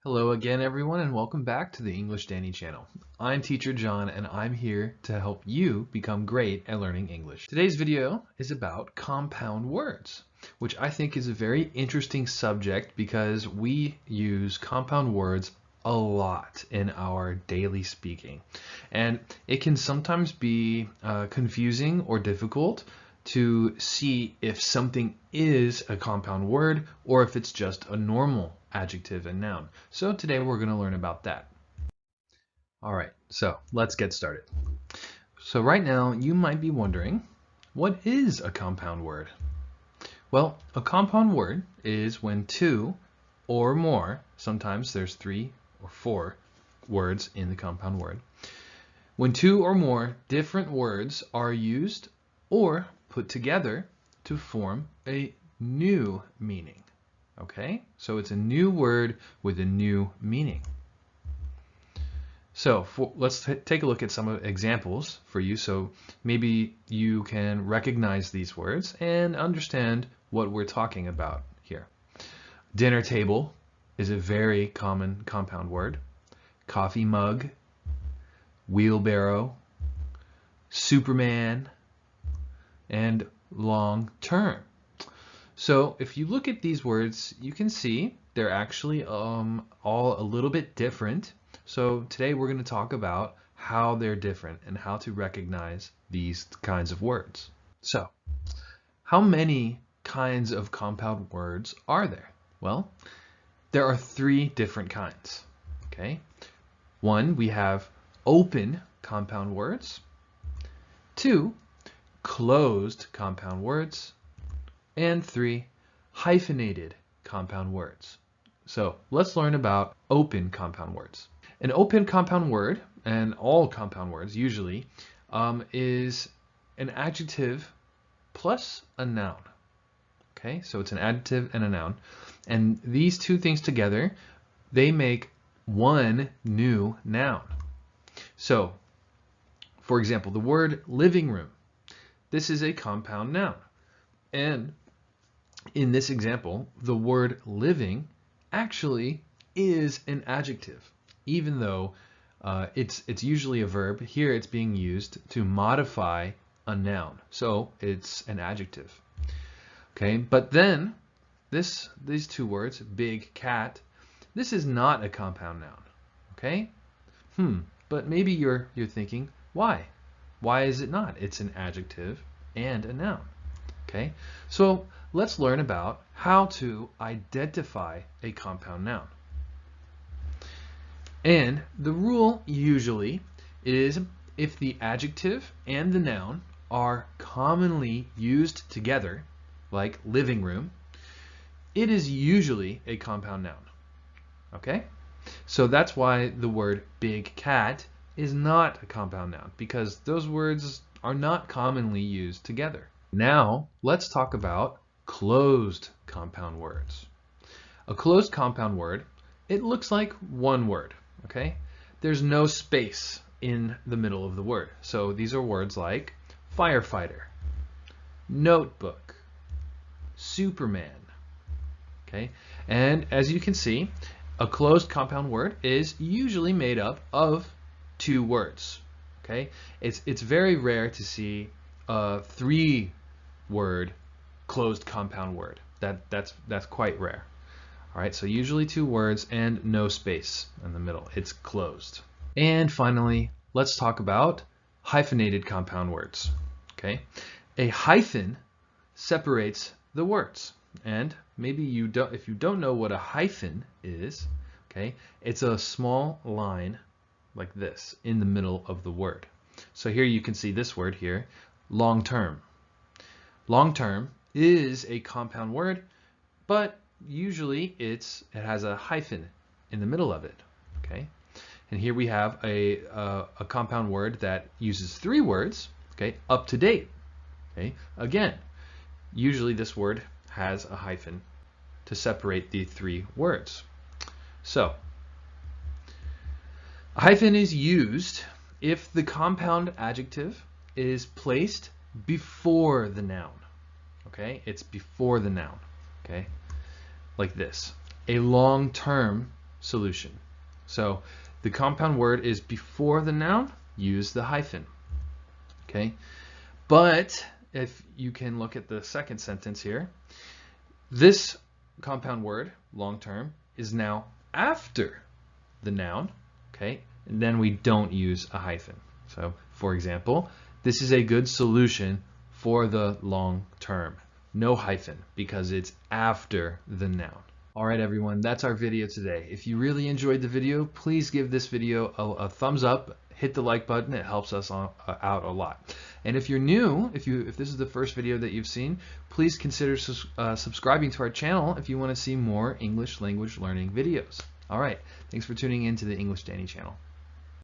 Hello again, everyone, and welcome back to the English Danny channel. I'm Teacher John, and I'm here to help you become great at learning English. Today's video is about compound words, which I think is a very interesting subject because we use compound words a lot in our daily speaking. And it can sometimes be confusing or difficult to see if something is a compound word or if it's just a normal adjective and noun. So today we're going to learn about that. All right, so let's get started. So right now you might be wondering, what is a compound word? Well, a compound word is when two or more, sometimes there's 3 or 4 words in the compound word, when 2 or more different words are used or put together to form a new meaning. Okay, so it's a new word with a new meaning. So let's take a look at some examples for you so maybe you can recognize these words and understand what we're talking about here. Dinner table is a very common compound word. Coffee mug, wheelbarrow, Superman, and long term. So if you look at these words, you can see they're actually all a little bit different. So today we're going to talk about how they're different and how to recognize these kinds of words. So how many kinds of compound words are there? Well, there are 3 different kinds. Okay. 1, we have open compound words. 2, closed compound words. And 3, hyphenated compound words. So let's learn about open compound words. An open compound word, and all compound words usually, is an adjective plus a noun. Okay, so it's an adjective and a noun. And these 2 things together, they make one new noun. So, for example, the word living room. This is a compound noun. And in this example, the word living actually is an adjective, even though it's usually a verb. Here it's being used to modify a noun, so it's an adjective. Okay, but then these 2 words, big cat, this is not a compound noun. Okay, but maybe you're thinking, why? Why is it not? It's an adjective and a noun. Okay, so let's learn about how to identify a compound noun. And the rule usually is if the adjective and the noun are commonly used together, like living room, it is usually a compound noun. Okay, so that's why the word big cat is not a compound noun, because those words are not commonly used together. Now, let's talk about closed compound words. A closed compound word, it looks like one word, okay? There's no space in the middle of the word. So these are words like firefighter, notebook, Superman, okay? And as you can see, a closed compound word is usually made up of 2 words, okay? It's very rare to see a 3-word closed compound word. That's quite rare. All right, so usually 2 words and no space in the middle. It's closed. And finally, let's talk about hyphenated compound words. Okay, a hyphen separates the words, and maybe if you don't know what a hyphen is, okay, it's a small line like this in the middle of the word. So here you can see this word here, long term. Long term is a compound word, but usually it has a hyphen in the middle of it. Okay, and here we have a compound word that uses 3 words. Okay, up to date. Okay, again, usually this word has a hyphen to separate the 3 words. So a hyphen is used if the compound adjective is placed before the noun. Okay, it's before the noun. Okay, like this. A long-term solution. So the compound word is before the noun, use the hyphen. Okay, but if you can look at the second sentence here, this compound word, long term, is now after the noun, okay, and then we don't use a hyphen. So for example, this is a good solution for the long term. No hyphen because it's after the noun. All right, everyone, that's our video today. If you really enjoyed the video, please give this video a thumbs up, hit the like button. It helps us out a lot. And if you're new, if this is the first video that you've seen, please consider subscribing to our channel if you want to see more English language learning videos. All right, thanks for tuning in to the English Danny channel.